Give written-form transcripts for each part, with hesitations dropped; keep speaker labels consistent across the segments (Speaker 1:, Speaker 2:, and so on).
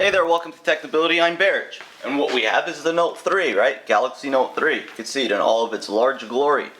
Speaker 1: Hey there, welcome to Technability. I'm Barrage, and what we have is the Note 3, right? Galaxy Note 3. You can see it in all of its large glory.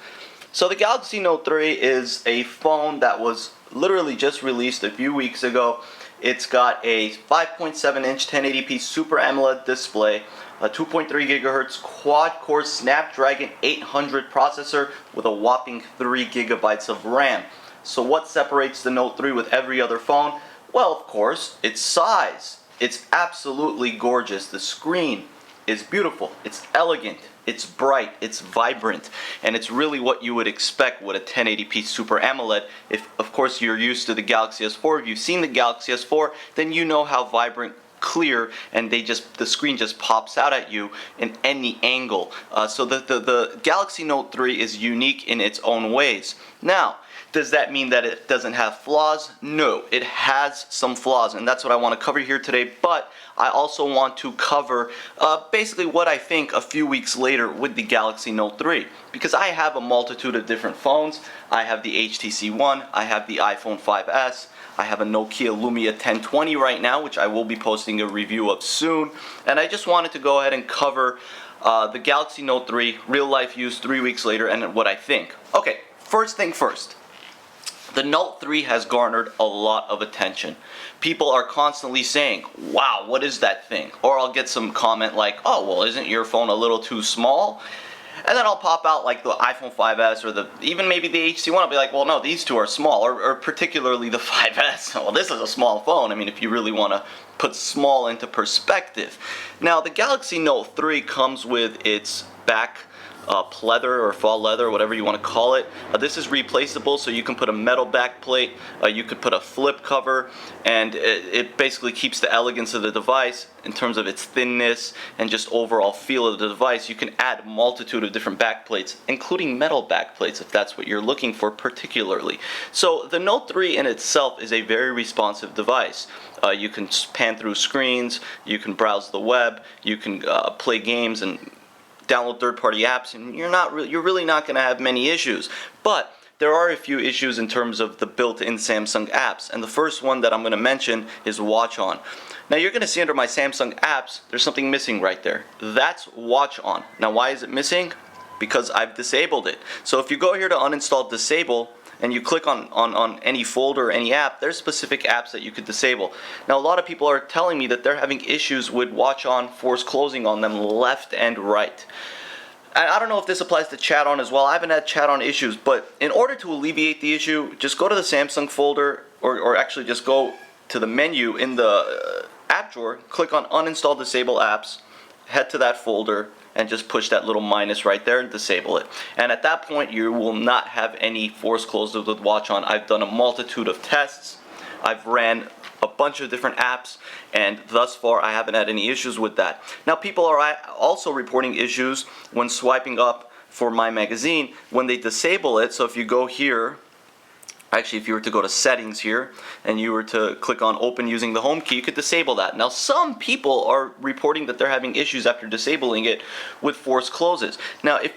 Speaker 1: So the Galaxy Note 3 is a phone that was literally just released a few weeks ago. It's got a 5.7-inch 1080p Super AMOLED display, a 2.3 gigahertz quad-core Snapdragon 800 processor with a whopping 3 gigabytes of RAM. So what separates the Note 3 with every other phone? Well, of course, its size. It's absolutely gorgeous. The screen is beautiful. It's elegant. It's bright. It's vibrant. And it's really what you would expect with a 1080p Super AMOLED. If, of course, you're used to the Galaxy S4, if you've seen the Galaxy S4, then you know how vibrant, clear, and the screen just pops out at you in any angle. So the Galaxy Note 3 is unique in its own ways. Now, does that mean that it doesn't have flaws? No, it has some flaws, and that's what I want to cover here today. But I also want to cover basically what I think a few weeks later with the Galaxy Note 3, because I have a multitude of different phones. I have the HTC One, I have the iPhone 5S, I have a Nokia Lumia 1020 right now, which I will be posting a review of soon, and I just wanted to go ahead and cover the Galaxy Note 3, real life use 3 weeks later, and what I think. Okay, first thing first. The Note 3 has garnered a lot of attention. People are constantly saying, wow, what is that thing? Or I'll get some comment like, oh, well, isn't your phone a little too small? And then I'll pop out like the iPhone 5S or even maybe the HTC One. I'll be like, well, no, these two are small, or particularly the 5S. Well, this is a small phone. I mean, if you really want to put small into perspective. Now, the Galaxy Note 3 comes with its back pleather or fall leather, whatever you want to call it. This is replaceable, so you can put a metal back plate, you could put a flip cover, and it basically keeps the elegance of the device in terms of its thinness and just overall feel of the device. You can add a multitude of different back plates, including metal back plates if that's what you're looking for particularly. So the Note 3 in itself is a very responsive device. You can pan through screens, you can browse the web, you can play games and download third-party apps, and you're really not going to have many issues. But there are a few issues in terms of the built-in Samsung apps, and the first one that I'm going to mention is Watch On. Now you're going to see under my Samsung apps there's something missing right there. That's Watch On. Now why is it missing? Because I've disabled it. So if you go here to uninstall disable and you click on any folder or any app, there's specific apps that you could disable. Now a lot of people are telling me that they're having issues with Watch On force closing on them left and right. And I don't know if this applies to Chat On as well. I haven't had Chat On issues, but in order to alleviate the issue, just go to the Samsung folder, or actually just go to the menu in the app drawer, click on uninstall disable apps, head to that folder, and just push that little minus right there and disable it. And at that point, you will not have any force closures with Watch On. I've done a multitude of tests. I've ran a bunch of different apps, and thus far I haven't had any issues with that. Now people are also reporting issues when swiping up for My Magazine when they disable it. So if you go here, actually, if you were to go to settings here and you were to click on open using the home key, you could disable that. Now some people are reporting that they're having issues after disabling it with force closes. Now if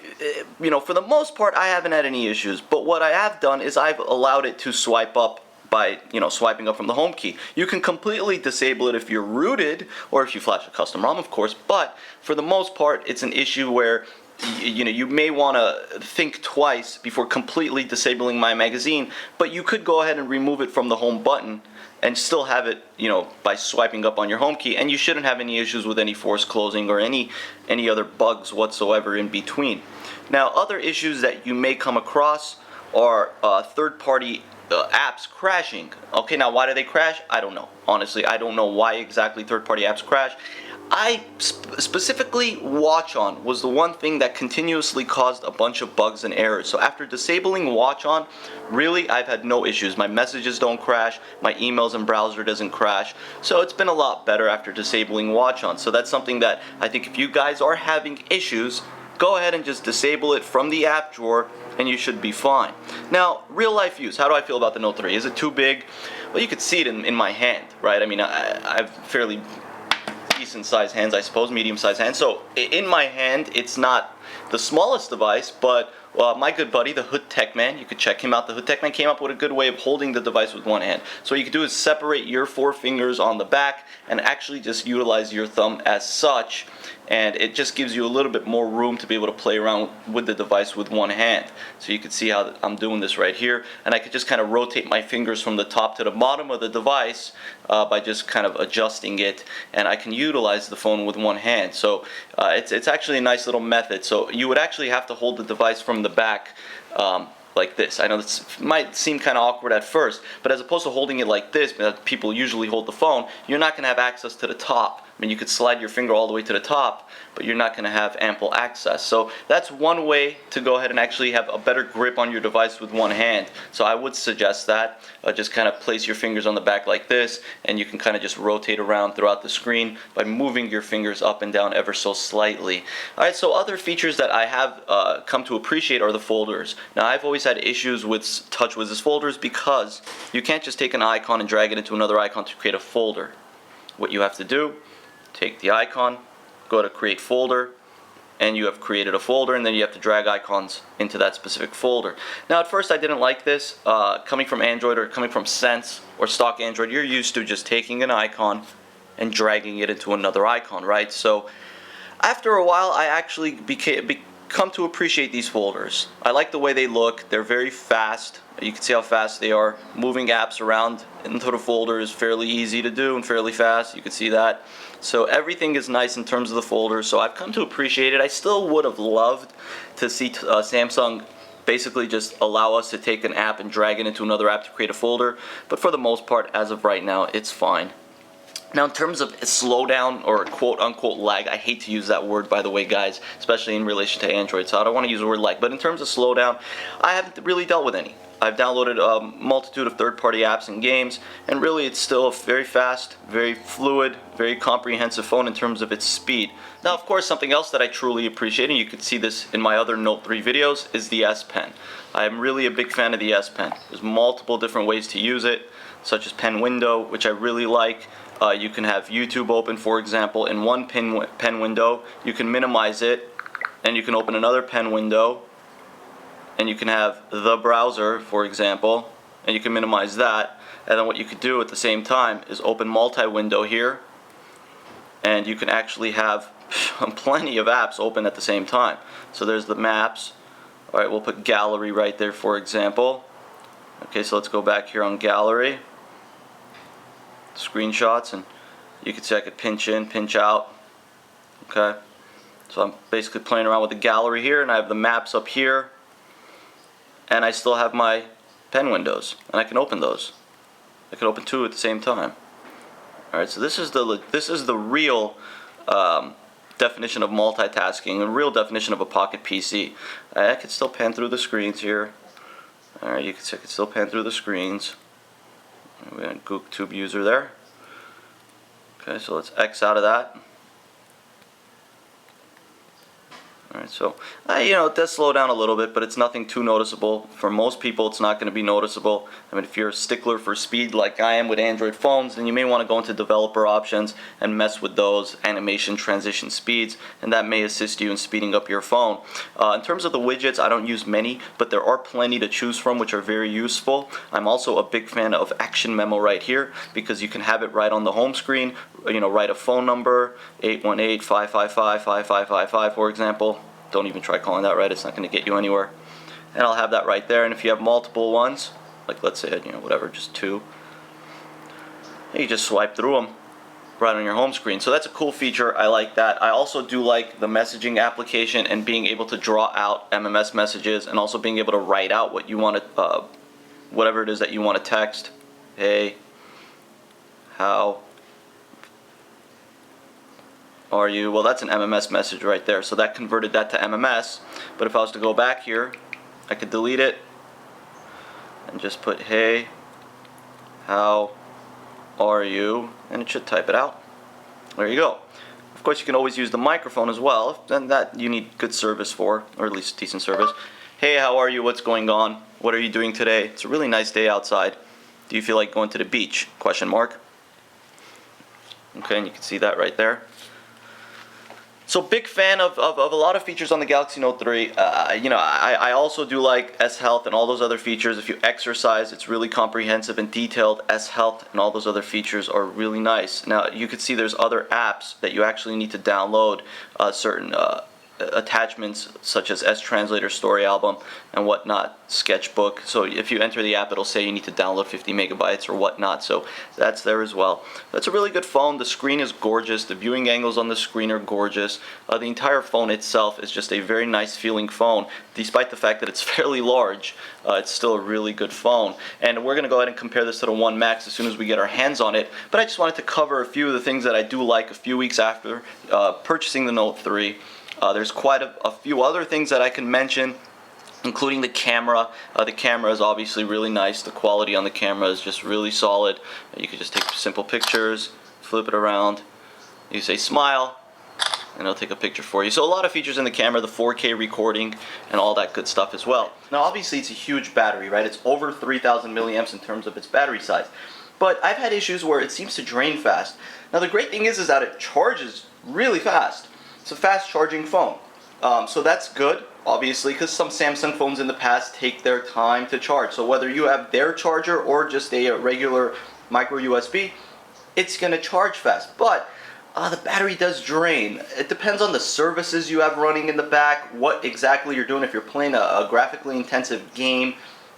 Speaker 1: for the most part I haven't had any issues, but what I have done is I've allowed it to swipe up by swiping up from the home key. You can completely disable it if you're rooted or if you flash a custom ROM, of course, but for the most part it's an issue where you may want to think twice before completely disabling My Magazine, but you could go ahead and remove it from the home button and still have it, by swiping up on your home key, and you shouldn't have any issues with any force closing or any other bugs whatsoever in between. Now, other issues that you may come across are third-party apps crashing. Okay, now why do they crash? I don't know. Honestly, I don't know why exactly third-party apps crash. Specifically, Watch On was the one thing that continuously caused a bunch of bugs and errors. So after disabling Watch On, really, I've had no issues. My messages don't crash, my emails and browser doesn't crash. So it's been a lot better after disabling Watch On. So that's something that I think if you guys are having issues, go ahead and just disable it from the app drawer and you should be fine. Now, real life use. How do I feel about the Note 3? Is it too big? Well, you could see it in my hand, right? I mean, I have fairly decent sized hands, I suppose, medium sized hands. So in my hand, it's not the smallest device, but my good buddy, the Hood Tech Man, you could check him out. The Hood Tech Man came up with a good way of holding the device with one hand. So what you could do is separate your 4 fingers on the back and actually just utilize your thumb as such, and it just gives you a little bit more room to be able to play around with the device with one hand. So you can see how I'm doing this right here, and I could just kind of rotate my fingers from the top to the bottom of the device by just kind of adjusting it, and I can utilize the phone with one hand. So it's actually a nice little method. So you would actually have to hold the device from the back like this. I know this might seem kind of awkward at first, but as opposed to holding it like this, people usually hold the phone, you're not going to have access to the top. I mean, you could slide your finger all the way to the top, but you're not going to have ample access. So that's one way to go ahead and actually have a better grip on your device with one hand. So I would suggest that. Just kind of place your fingers on the back like this, and you can kind of just rotate around throughout the screen by moving your fingers up and down ever so slightly. Alright, so other features that I have come to appreciate are the folders. Now, I've always had issues with TouchWiz's folders because you can't just take an icon and drag it into another icon to create a folder. What you have to do, take the icon, go to create folder, and you have created a folder, and then you have to drag icons into that specific folder. Now, at first I didn't like this. Coming from Android or coming from Sense or stock Android, you're used to just taking an icon and dragging it into another icon, right? So after a while, I actually come to appreciate these folders. I like the way they look. They're very fast. You can see how fast they are. Moving apps around into the folder is fairly easy to do and fairly fast. You can see that. So everything is nice in terms of the folder. So I've come to appreciate it. I still would have loved to see Samsung basically just allow us to take an app and drag it into another app to create a folder. But for the most part, as of right now, it's fine. Now, in terms of slowdown or quote-unquote lag, I hate to use that word, by the way, guys, especially in relation to Android, so I don't want to use the word lag. But in terms of slowdown, I haven't really dealt with any. I've downloaded a multitude of third-party apps and games, and really it's still a very fast, very fluid, very comprehensive phone in terms of its speed. Now, of course, something else that I truly appreciate, and you can see this in my other Note 3 videos, is the S Pen. I am really a big fan of the S Pen. There's multiple different ways to use it, such as pen window, which I really like. You can have YouTube open, for example, in one pen window. You can minimize it, and you can open another pen window, and you can have the browser, for example, and you can minimize that. And then what you could do at the same time is open multi-window here, and you can actually have plenty of apps open at the same time. So there's the maps. Alright, we'll put gallery right there, for example. Okay, so let's go back here on gallery, screenshots, and you can see I could pinch in, pinch out. Okay, so I'm basically playing around with the gallery here, and I have the maps up here, and I still have my pen windows, and I can open those. I can open two at the same time. Alright, so this is the real definition of multitasking, the real definition of a pocket PC. I can still pan through the screens here. Alright, you can see I can still pan through the screens. We got a GoogTube user there. Okay, so let's X out of that. Alright, so it does slow down a little bit, but it's nothing too noticeable. For most people, it's not going to be noticeable. I mean, if you're a stickler for speed like I am with Android phones, then you may want to go into developer options and mess with those animation transition speeds, and that may assist you in speeding up your phone. In terms of the widgets, I don't use many, but there are plenty to choose from, which are very useful. I'm also a big fan of Action Memo right here, because you can have it right on the home screen. Write a phone number, 818-555-5555, for example. Don't even try calling that, right? It's not going to get you anywhere. And I'll have that right there. And if you have multiple ones, like let's say, whatever, just two, you just swipe through them right on your home screen. So that's a cool feature. I like that. I also do like the messaging application and being able to draw out MMS messages, and also being able to write out what you want to, whatever it is that you want to text. Hey, how are you? Well, that's an MMS message right there, so that converted that to MMS. But if I was to go back here, I could delete it and just put hey, how are you, and it should type it out. There you go. Of course, you can always use the microphone as well, and that you need good service for, or at least decent service. Hey, how are you? What's going on? What are you doing today? It's a really nice day outside. Do you feel like going to the beach? Question mark. Okay, and you can see that right there. So big fan of a lot of features on the Galaxy Note 3. I also do like S Health and all those other features. If you exercise, it's really comprehensive and detailed. S Health and all those other features are really nice. Now you can see there's other apps that you actually need to download certain attachments such as S Translator, Story Album, and whatnot, Sketchbook. So if you enter the app, it'll say you need to download 50 megabytes or whatnot. So that's there as well. That's a really good phone. The screen is gorgeous. The viewing angles on the screen are gorgeous. The entire phone itself is just a very nice feeling phone. Despite the fact that it's fairly large, it's still a really good phone. And we're going to go ahead and compare this to the One Max as soon as we get our hands on it. But I just wanted to cover a few of the things that I do like a few weeks after purchasing the Note 3. There's quite a few other things that I can mention, including the camera. The camera is obviously really nice. The quality on the camera is just really solid. You can just take simple pictures, flip it around, you say smile, and it'll take a picture for you. So a lot of features in the camera, the 4K recording, and all that good stuff as well. Now obviously it's a huge battery, right? It's over 3,000 milliamps in terms of its battery size. But I've had issues where it seems to drain fast. Now the great thing is that it charges really fast. It's a fast charging phone. So that's good, obviously, because some Samsung phones in the past take their time to charge. So whether you have their charger or just a regular micro USB, it's going to charge fast. But the battery does drain. It depends on the services you have running in the back, what exactly you're doing. If you're playing a graphically intensive game,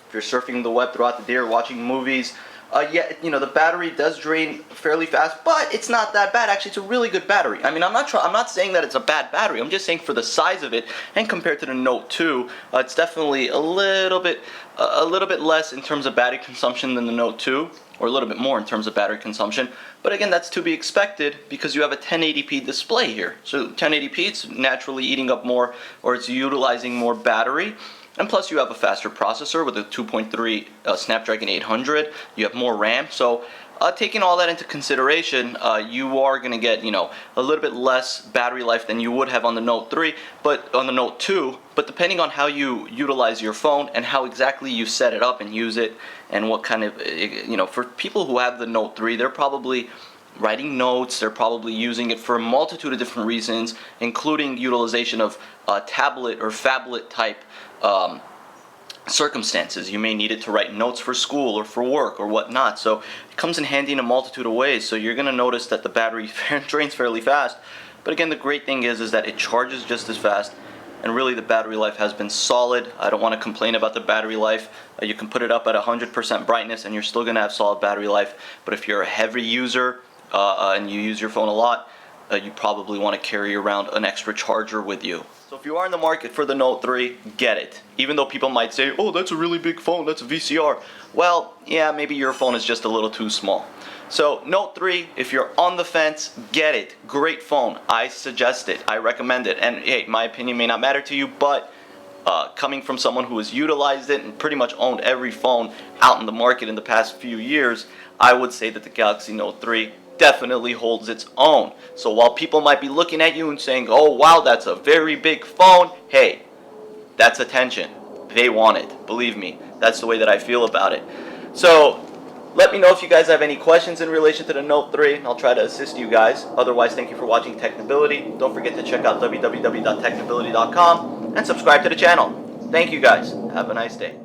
Speaker 1: if you're surfing the web throughout the day or watching movies, the battery does drain fairly fast, but it's not that bad. Actually, it's a really good battery. I mean, I'm not saying that it's a bad battery. I'm just saying for the size of it, and compared to the Note 2, it's definitely a little bit less in terms of battery consumption than the Note 2, or a little bit more in terms of battery consumption. But again, that's to be expected because you have a 1080p display here. So 1080p, it's naturally eating up more, or it's utilizing more battery. And plus you have a faster processor with a 2.3 Snapdragon 800. You have more RAM. So taking all that into consideration, you are going to get, a little bit less battery life than you would have on the Note 3, but on the Note 2. But depending on how you utilize your phone and how exactly you set it up and use it, and what kind of, for people who have the Note 3, they're probably writing notes, they're probably using it for a multitude of different reasons, including utilization of tablet or phablet type circumstances. You may need it to write notes for school or for work or whatnot. So it comes in handy in a multitude of ways. So you're going to notice that the battery drains fairly fast. But again, the great thing is that it charges just as fast. And really the battery life has been solid. I don't want to complain about the battery life. You can put it up at 100% brightness and you're still going to have solid battery life. But if you're a heavy user and you use your phone a lot, you probably want to carry around an extra charger with you. So if you are in the market for the Note 3, get it. Even though people might say, oh, that's a really big phone, that's a VCR. Well, yeah, maybe your phone is just a little too small. So Note 3, if you're on the fence, get it. Great phone. I suggest it. I recommend it. And hey, my opinion may not matter to you, but coming from someone who has utilized it and pretty much owned every phone out in the market in the past few years, I would say that the Galaxy Note 3 definitely holds its own. So while people might be looking at you and saying, oh wow, that's a very big phone, hey, that's attention. They want it. Believe me, that's the way that I feel about it. So let me know if you guys have any questions in relation to the Note 3, and I'll try to assist you guys. Otherwise, thank you for watching Technability. Don't forget to check out www.technability.com and subscribe to the channel. Thank you guys. Have a nice day.